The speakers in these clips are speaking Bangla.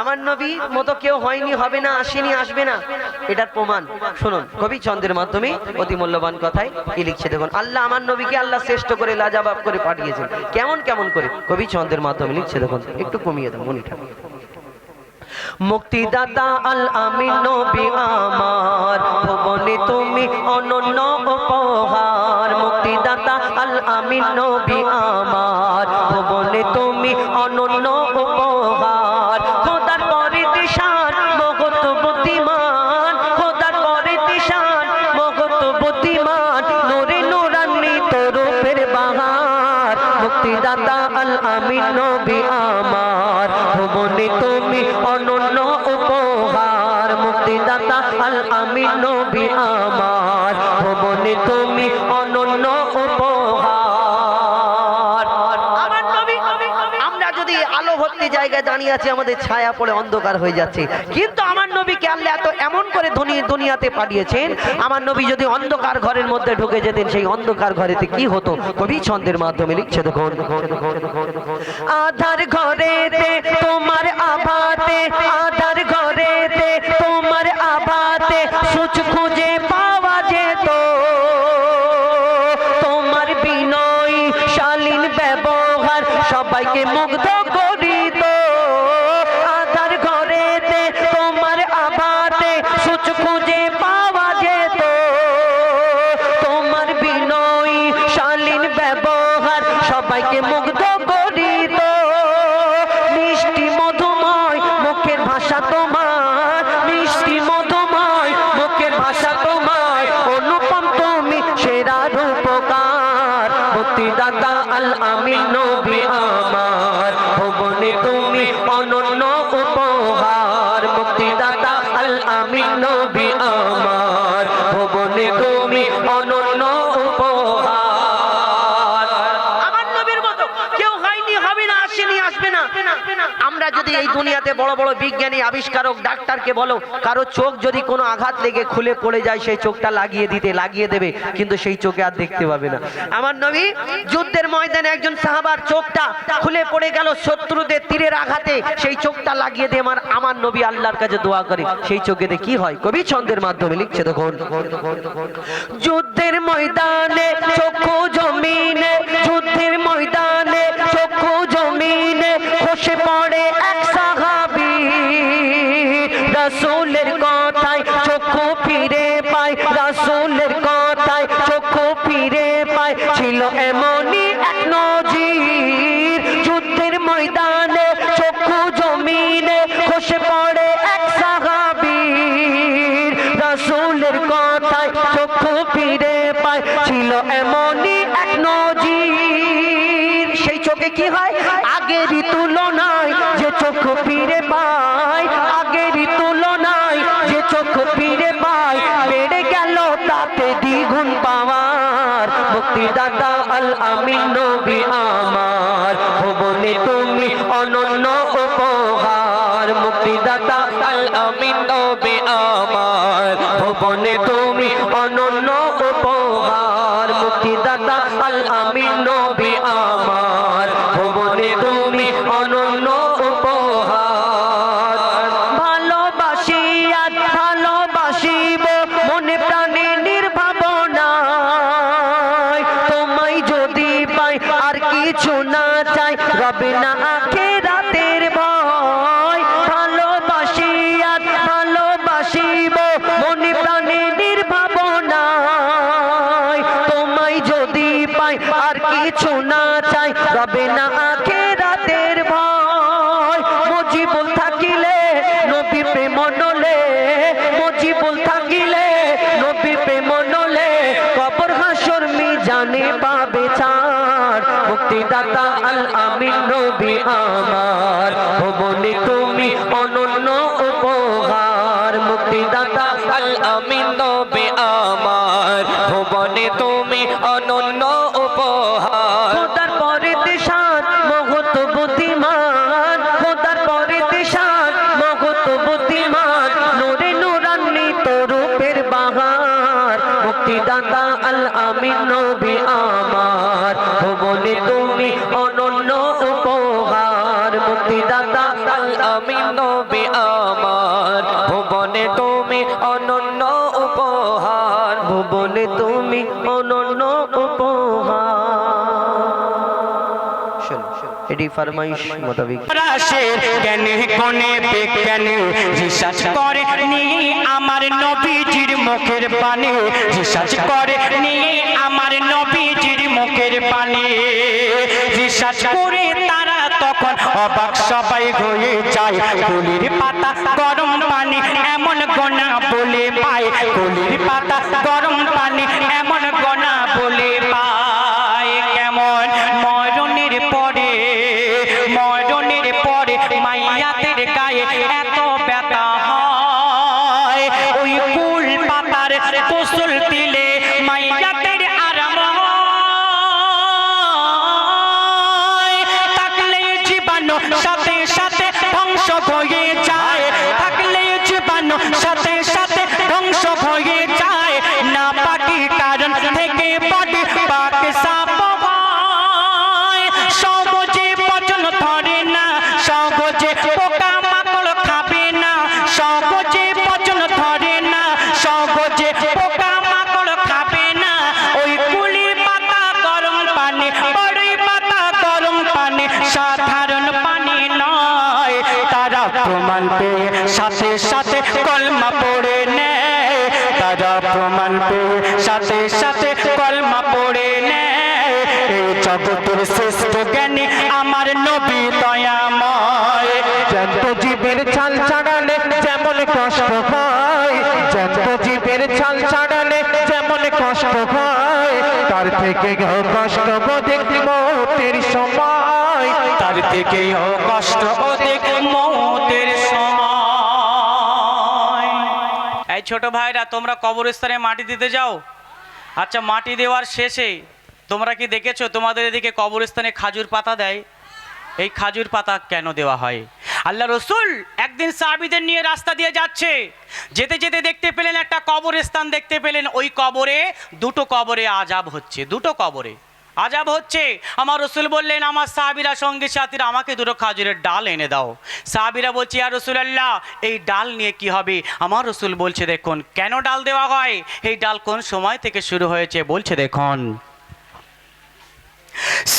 আমার নবী মতো কেউ হয়নি, হবে না, আসেনি, আসবে না, এটার প্রমাণ শুনুন কবি ছন্দের মাধ্যমে অতি মূল্যবান কথায় কি লিখছে দেখুন। আল্লাহ আমার নবীকে আল্লাহ শ্রেষ্ঠ করে লাজবাব করে পাঠিয়েছেন। কেমন কেমন করে কবি ছন্দের মাধ্যমে লিখছে দেখুন, একটু কমিয়ে দেন মনিটা। মুক্তিদাতা আল আমিন নবী আমার, ভুবনে তুমি অনন্য উপহার। মুক্তিদাতা আল আমিন নবী আমার, ভুবনে তুমি অনন্য উপহার। খোদার পরে দিশান মগত বুদ্ধিমান, খোদার পরে দিশান মগত বুদ্ধিমান, নূরে নূরান্বিত রূপের বাহার। মুক্তিদাতা আল আমিন নবী আমার, ভুবনে তুমি অনন্য উপহার। মুক্তিদাতা আল আমিন নবী আমার, ভুবনে তুমি অনন্য উপহার। আমার নবী, আমরা যদি আলো ভর্তি জায়গায় দাঁড়িয়ে আছি, আমাদের ছায়া পড়ে অন্ধকার হয়ে যাচ্ছে, কিন্তু আমার নবীকে আল্লাহ এত এমন করে দুনিয়াতে পাঠিয়েছেন। আমার নবী যদি অন্ধকার ঘরের মধ্যে ঢুকে যেতেন, সেই অন্ধকার ঘরেতে কি হতো কবি ছন্দের মাধ্যমে লিখছে দেখুন। আধার ঘরেতে তোমার আভাতে, আধার ঘরেতে তোমার আভাতে সুচ খুঁজে পাওয়া যেত। তোমার বিনয়ী শালীন ব্যবহার সবাইকে মুগ্ধ করিত। আধার ঘরেতে তোমার আভাতে সুচ খুঁজে পাওয়া যেত। তোমার বিনয়ী শালীন ব্যবহার সবাইকে মুগ্ধ করিত। মিষ্টি মধুময় মুখের ভাষা তোমার, মিষ্টি মধুময় মুখের ভাষা তোমার, অনুপম তুমি সেরা রূপকার। মুক্তিদাতা আল আমিন নবী আমার, ভুবনে তুমি অনন্য উপহার। মুক্তিদাতা আল আমিন নবী আমার, ভুবনে তুমি অনন্য উপহার। আমার নবীর মতো কেউ হয়নি, হবে না, আসেনি, আসবে না। আমরা যদি এই দুনিয়াতে বড় বড় বিজ্ঞানী আবিষ্কারক ডাক্তারকে বলো, কারো চোখ যদি কোনো আঘাত লেগে খুলে পড়ে যায়, সেই চোখটা লাগিয়ে দেবে, কিন্তু সেই চোখে আর দেখতে পাবে না। আমার নবী যুদ্ধের ময়দানে একজন সাহাবার চোখটা খুলে পড়ে গেল শত্রুদের তীরের আঘাতে, সেই চোখটা লাগিয়ে দিয়ে আমার নবী আল্লাহর কাছে দোয়া করে, সেই চোখেতে কি হয় কবি ছন্দের মাধ্যমে লিখছে দেখুন। যুদ্ধের ময়দানে চক্ষু জমিনে, যুদ্ধের ময়দানে চক্ষু জমিনে খসে পড়ে এক সাহাবী। রাসূলের কথায় চক্ষু ফিরে পায়, রাসূলের কথায় চক্ষু ফিরে পায়, ছিল এমনই এক নজির। যুদ্ধের ময়দানে চক্ষু জমিনে খসে পড়ে এক সাহাবী। রাসূলের কথায় চক্ষু ফিরে পায়, ছিল এমনই এক নজির। সেই চোখে কি হয় আগেরই তুলনায় যে চক্ষু ফিরে পায়, আগেরই তুলনায় যে চক্ষু ফিরে পায়, বেড়ে গেল তাতে দ্বিগুণ পাওয়ার। মুক্তিদাতা আল আমিন নবী আমার, ভুবনে তুমি অনন্য উপহার। মুক্তিদাতা আল আমিন নবী আমার, ভুবনে তুমি অনন্য উপহার। মুক্তিদাতা আল আমিন নবী আমার, ভুবনে তুমি অনন্য উপহার। ভালোবাসি আর ভালোবাসিব মনে প্রাণে নির্ভাবনায়, তোমায় যদি পাই আর কিছু না চাই, রবে না আখিরাতের ভয়। ভালোবাসি আর ভালোবাসিব মনে প্রাণে নির্ভাবনায়, তোমায় যদি পাই আর কিছু না চাই, রবে না আখিরাতের ভয়। মুজিবুল থাকিলে নবী প্রেম নলে, মুজিবুল থাকিলে নবী প্রেম নলে, কবর হাসর মিজানে পাবে ছাড়। মুক্তিদাতা আল আমিন নবী আমার, ভুবনে তুমি অনন্য উপহার। মুক্তিদাতা আল আমিন নবী আমার, ভুবনে তুমি অনন্য উপহার। খোদার পরে দিশান মহৎ বুদ্ধিমান, খোদার পরে দিশান মহৎ বুদ্ধিমান, নূরে নূরান্বিত রূপের বাহার। মুক্তিদাতা আল আমিন নবী আমার, ভুবনে তুমি অনন্য উপহার। মুক্তিদাতা আল আমিন নবী আমার, ভুবনে তুমি অনন্য উপহার, ভুবনে তুমি অনন্য উপহার। এটি ফরমাইশ মোতাবেক রাশের জ্ঞানে কোনে বিজ্ঞানে রিসার্চ করে নি আমার নবীজির মুখের পানে, রিসার্চ করে নি আমার নবীজির মুখের পানে। রিসার্চ করে তারা তখন অবাক সবাই হয়ে যায়, কলির পাতা গরম পানি এমন গোনা বলে পায়, কলির পাতা গরম পানি এমন গোনা বলে পায়। কেমন মরণের পরে, মরণের পরে মাইয়াতের গায়ে এত ব্যথা হয়, ওই কুল পাতার গোসল দিলে মাইয়াতের আরাম হয়। থাকলে জীবাণু সাথে সাথে ধ্বংস হয়ে যায়, থাকলে জীবাণু সাথে সাথে ধ্বংস হয়ে যায়। না পাকি কারণ থেকে বডি পাক সাপ হয়, সহজে পচন ধরে না, সহজে পোকা মাকড় খাবে না, সহজে পচন ধরে না, সহজে পোকা মাকড় খাবে না। ওই কুলি পাতা গরম পানি, বড়ই পাতা গরম পানি সাধারণ পানি নয়। তারা প্রমাণ পেয়ে সাথে সাথে কলমা পড়ে নেয়, তারা প্রমাণ পেয়ে সাথে সাথে কলমা পড়ে নেয়। এই জগতের শ্রেষ্ঠ জ্ঞানী আমার নবী দয়াময়। জ্যান্ত জীবের ছাল ছাড়ালে যেমন কষ্ট হয়, জ্যান্ত জীবের ছাল ছাড়ালে যেমন কষ্ট হয়, তার থেকে কষ্ট অধিক মৌতের সময়, তার থেকেও কষ্ট অধিক মৌতের সময়। এই ছোট ভাইরা, তোমরা কবরস্থানে মাটি দিতে যাও? আচ্ছা, মাটি দেওয়ার শেষে তোমরা কি দেখেছো তোমাদের এদিকে কবরস্থানে খাজুর পাতা দেয়? এই খাজুর পাতা কেন দেওয়া হয়? আল্লাহ রসুল একদিন সাহাবীদের নিয়ে রাস্তা দিয়ে যাচ্ছে, যেতে যেতে দেখতে পেলেন একটা কবরস্থান দেখতে পেলেন। ওই কবরে, দুটো কবরে আযাব হচ্ছে, দুটো কবরে আযাব হচ্ছে। আমার রসুল বললেন, আমার সাহাবীরা সঙ্গী সাথীরা আমাকে দুটো খাজুরের ডাল এনে দাও। সাহাবীরা বলছে, ইয়া রাসূলুল্লাহ, এই ডাল নিয়ে কি হবে? আমার রসুল বলছে, দেখুন কেন ডাল দেওয়া হয়, এই ডাল কোন সময় থেকে শুরু হয়েছে। বলছে দেখুন,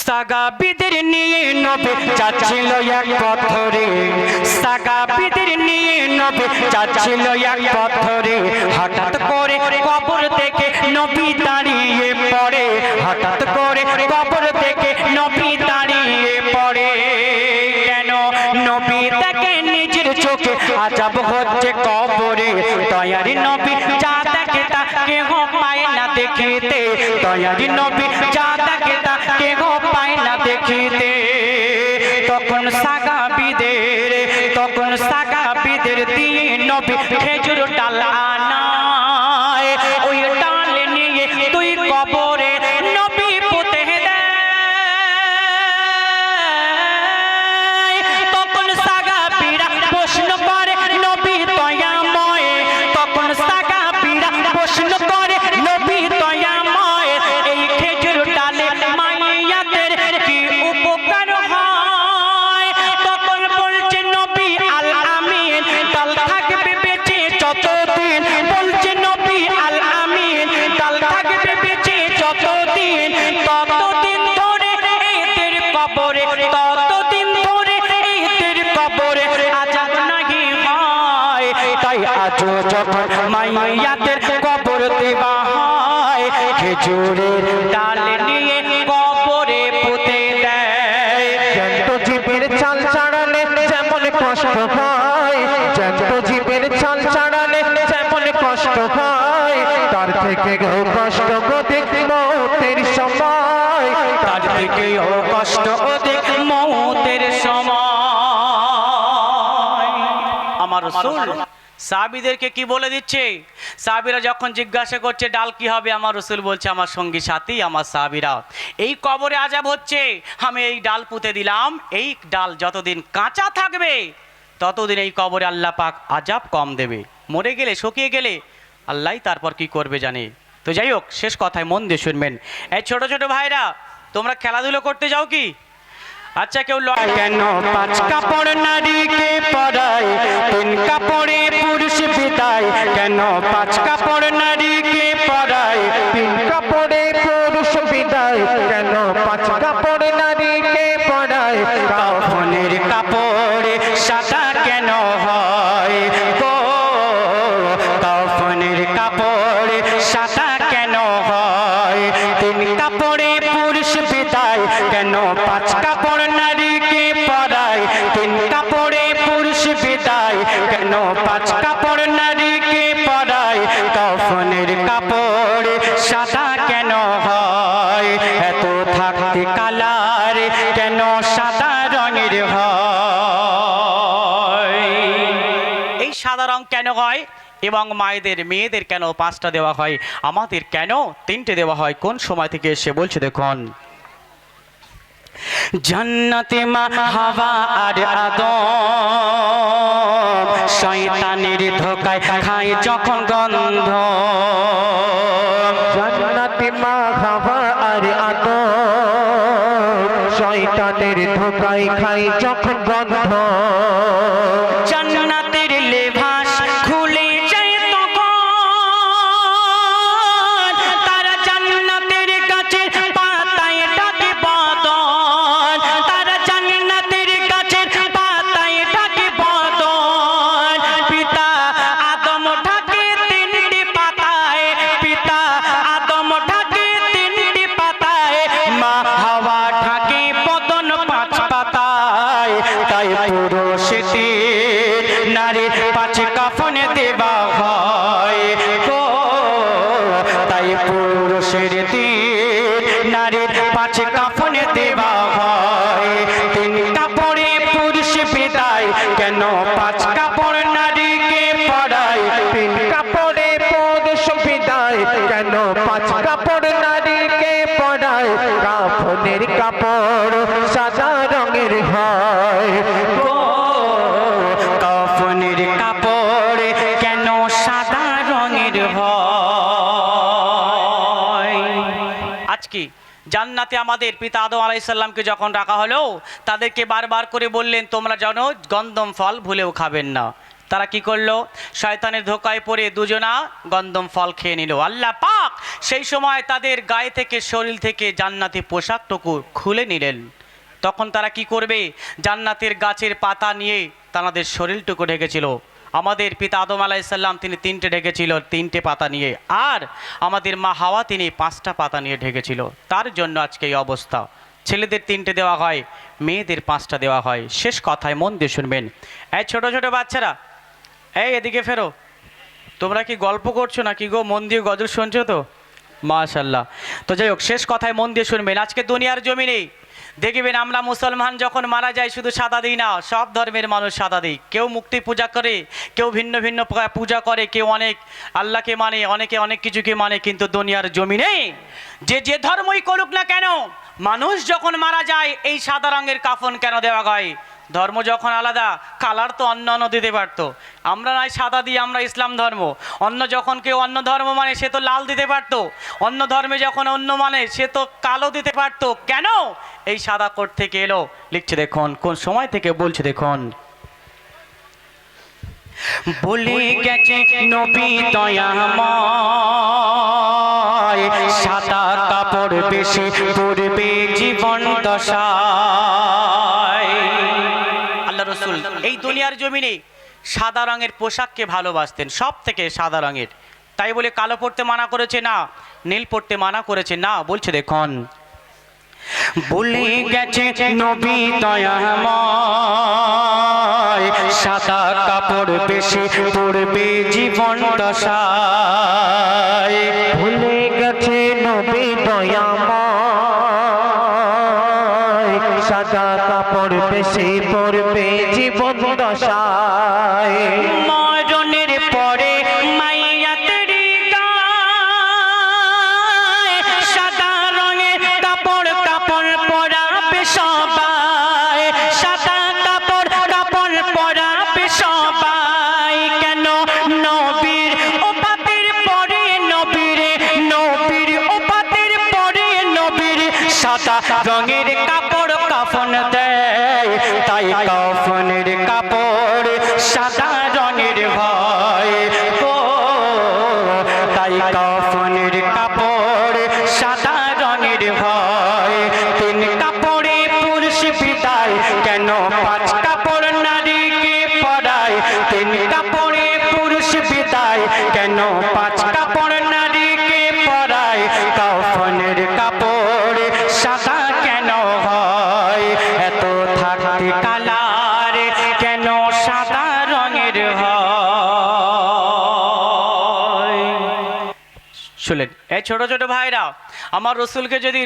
সাহাবীদের নিয়ে নবী যাচ্ছিল এক পথরে, সাহাবীদের নিয়ে নবী যাচ্ছিল এক পথরে, হঠাৎ করে কবর থেকে নবী দাঁড়িয়ে পড়ে, হঠাৎ করে কবর থেকে নবী দাঁড়িয়ে পড়ে। কেন? নবী দেখে নিজের চোখে আযাব হচ্ছে কবরে, দয়ারি নবী যা দেখে তা কেহ পায় না দেখিতে, দয়ারি নবী যা দেখে তা কেহ পায় না দেখিতে। তখন সাহাবীদের দিয়ে নবী খেজুর ডাল আনায়, ওই ডাল নিয়ে তুই কবরে নবী পুঁতে দেয়। তখন সাহাবীরা প্রশ্ন করে, নবী দয়াময়, তখন সাহাবীরা প্রশ্ন করে, নবী দয়াময়, এই খেজুর ডালে মাইয়াতের কি উপকার হয়? তখন বলছে নবী আল আমিন, ডাল থাকবে বেঁচে যতদিন, বলছে নবী আল আমিন, ডাল থাকবে বেঁচে যতদিন, ততদিন ধরে এদের কবরে, ততদিন ধরে এদের কবরে আযাব নাহি হয়। তাই আজও যখন মাইয়াতের কবর দেওয়া হয়, খেজুরের ডাল নিয়ে কবরে পুঁতে দেয়। জ্যান্ত জীবের ছাল ছাড়ালে যেমন কষ্ট হয়, জ্যান্ত জীবের ছাল ছাড়ালে যেমন কষ্ট হয়, তার থেকে কষ্ট অধিক মৌতের সময়, তার থেকেও কষ্ট অধিক মৌতের সময়। আমার রাসূল সাহাবীদেরকে কি বলে দিচ্ছে? সাহাবীরা যখন জিজ্ঞাসা করছে ডাল কি হবে, আমার রাসূল বলছে, আমার সঙ্গী সাথী, আমার সাহাবীরা, এই কবরে আযাব হচ্ছে, আমি এই ডাল পুঁতে দিলাম, এই ডাল যতদিন কাঁচা থাকবে ততদিন এই কবরে আল্লাহ পাক আযাব কম দেবে। মরে গেলে, শুকিয়ে গেলে আল্লাহই তারপর কি করবে জানে। তো যাই হোক, শেষ কথায় মন দিয়ে শুনবেন। এই ছোট ছোট ভাইরা, তোমরা খেলাধুলো করতে যাও কি? আচ্ছা কেউ কেন পাঁচ কাপড় নারীকে পরায় তিন কাপড়ে পুরুষ বিদায় কেন পাঁচ কাপড় নারীকে পরায় তিন কাপড়ে পুরুষ বিদায় কেন পাঁচ কাপড় নারীকে পড়ায় কাফনের কাপড়ে সাদা কেন হয় গো কাফনের কাপড়ে সাদা কেন হয় তিন কাপড়ে পুরুষ বিদায় কেন পাঁচ কাপড় নারীকে পরায় তিন কাপড়ে পুরুষ বিদায় কেন পাঁচ কাপড় নারীকে পরায় কাফনের কাপড়ে সাদা কেন হয় এত থাকতে কালার কেন সাদা রঙের হয় এই সাদা রং কেন হয় এবং মায়েদের মেয়েদের কেন 5টা দেওয়া হয় আমাদের কেন 3টে দেওয়া হয় কোন সময় থেকে এসে বলছে দেখুন জান্নাতে মা হাওয়া আর আদম শয়তানের ধোঁকায় খায় যখন গন্ধ জান্নাতে মা হাওয়া আর আদম শয়তানের ধোঁকায় খায় যখন গন্ধ জান্নাতের লেবাস খুলে যায় তখন তারা জান্নাতের গাছের পাতায় ডাকে বদন তারা জান্নাতের গাছের পাতায় ডাকে বদন পিতা আদম ঢাকে 3টি পাতায় পিতা আদম ঢাকে 3টি পাতায় মা হাওয়া ঢাকে বদন 5 পাতায় তাই পুরুষদের নারীর 5 কাফনে দেওয়া হয় গো তাই পুরুষদের নারীর 5 কাফনে দেওয়া হয় 3 কাপড়ে পুরুষ বিদায় কেন 5 কাপড় নারীকে পরায় তিন কাপড়ে পুরুষ বিদায় কেন পাঁচ কাপড় নারীকে পড়ায় কাফনের কাপড় সাদা রঙের হয় গো কাফনের কাপড় কেন সাদা রঙের হয় আজকে জান্নাতে আমাদের পিতা আদম আলাইহিস সালামকে যখন রাখা হলো তাদেরকে বারবার করে বললেন তোমরা জানো গন্ধম ফল ভুলেও খাবেন না তারা কি করলো শয়তানের ধোঁকায় পড়ে দুজনা গন্ধম ফল খেয়ে নিল আল্লাহ পাক সেই সময় তাদের গায়ে থেকে শরীর থেকে জান্নাতি পোশাকটুকু খুলে নিলেন তখন তারা কি করবে জান্নাতের গাছের পাতা নিয়ে তাদের শরীরটুকু ঢেকেছিল আমাদের পিতা আদম আলাইহিস সালাম তিনি 3টে ঢেকেছিল 3টে পাতা নিয়ে আর আমাদের মা হাওয়া তিনি 5টা পাতা নিয়ে ঢেকেছিল তার জন্য আজকে এই অবস্থা ছেলেদের 3টে দেওয়া হয় মেয়েদের 5টা দেওয়া হয় শেষ কথায় মন দিয়ে শুনবেন এই ছোট ছোট বাচ্চারা এই এদিকে ফেরো তোমরা কি গল্প করছো না কি গো মন দিয়ে গজল শুনছো তো মাশাআল্লাহ তো যাই হোক শেষ কথায় মন দিয়ে শুনবেন আজকে দুনিয়ার জমিনে দেখবেন আমরা মুসলমান যখন মারা যাই শুধু সাদা দিই না সব ধর্মের মানুষ সাদা দিই কেউ মুক্তি পূজা করে কেউ ভিন্ন ভিন্ন পূজা করে কেউ অনেক আল্লাহকে মানে অনেকে অনেক কিছুকে মানে কিন্তু দুনিয়ার জমিনে যে ধর্মই করুক না কেন মানুষ যখন মারা যায় এই সাদা রঙের কাফন কেন দেওয়া হয় ধর্ম যখন আলাদা কালার তো অন্য অন্য দিতে পারতো আমরা নাই সাদা দিই আমরা ইসলাম ধর্ম অন্য যখন কেউ অন্য ধর্ম মানে সে তো লাল দিতে পারতো অন্য ধর্মে যখন অন্য মানে সে তো কালো দিতে পারতো কেন এই সাদা কোট থেকে এলো লিখছে দেখুন কোন সময় থেকে বলছে দেখুন বলে গেছে নবী দয়াময় সাদা কাপড় বেশি পরবে জীবন দশায় আল্লাহ রাসূল এই দুনিয়ার জমিনে সাদা রঙের পোশাককে ভালোবাসতেন সব থেকে সাদা রঙের তাই বলে কালো পরতে মানা করেছে না নীল পরতে মানা করেছে না বলছে দেখুন বলে গেছে নবী দয়াময় সাদা কাপড় বেশি পরবে জীবন দশায় ভুলে গেছে নবী দয়াময় সাদা কাপড় বেশি পরবে জীবন দশায় মরণের পরে মাইয়াতের গায়ে সাদা রঙের কাপড় কাপড় পরাবে সবাই সাদা কাপড় কাপড় পরাবে সবাই কেন নবীর উপাতের পরে নবীর উপাতের পরে নবীর সাদা রঙের কাপড় কাফন দেয় কেন পাঁচ কাপড় নারীকে পরায় তিন কাপড়ে পুরুষ বিদায় কেন পাঁচ কাপড় নারীকে পরায় কাফনের কাপড় সাদা কেন হয় এত থাকতে কালার কেন সাদা রঙের হয় শুনলেন এই ছোট ছোট ভাইরা আমার রসুলকে যদি